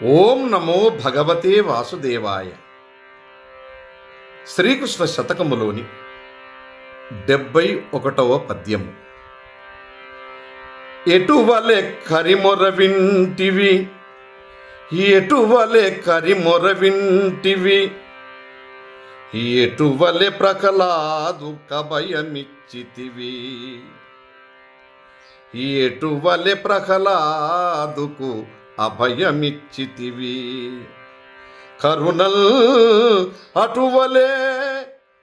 ఓం నమో భగవతే వాసుదేవాయ. శ్రీకృష్ణ శతకములోని 71వ పద్యము. ఎటువలె కరిమొర వింటివి, ఎటువలె కరిమొర వింటివి, ఎటువలె ప్రకలాదు కభయమిచ్చితివి, ఎటువలె ప్రహ్లాదుకు అభయమిచ్చితివి. కరుణల్ అటువలే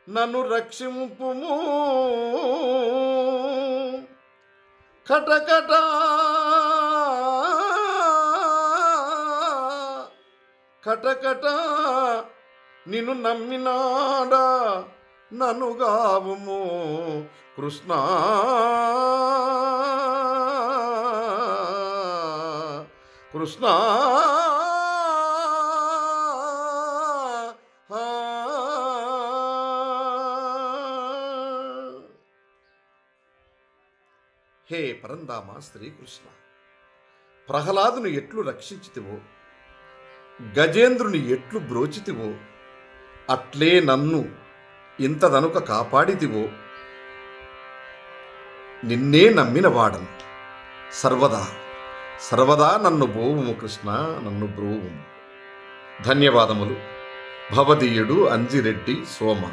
నన్ను రక్షింపుము, కటకట కటకట నిన్ను నమ్మినాడా నన్ను గావుము కృష్ణ. కృష్ణ హే పరంధామ శ్రీకృష్ణ, ప్రహ్లాదుని ఎట్లు రక్షించితివో, గజేంద్రుని ఎట్లు బ్రోచితివో, అట్లే నన్ను ఇంతదనుక కాపాడితివో. నిన్నే నమ్మినవాడను సర్వదా సర్వదా నన్ను బ్రోవుము కృష్ణ, నన్ను బ్రోవుము. ధన్యవాదములు. భవదీయుడు అంజిరెడ్డి సోమ.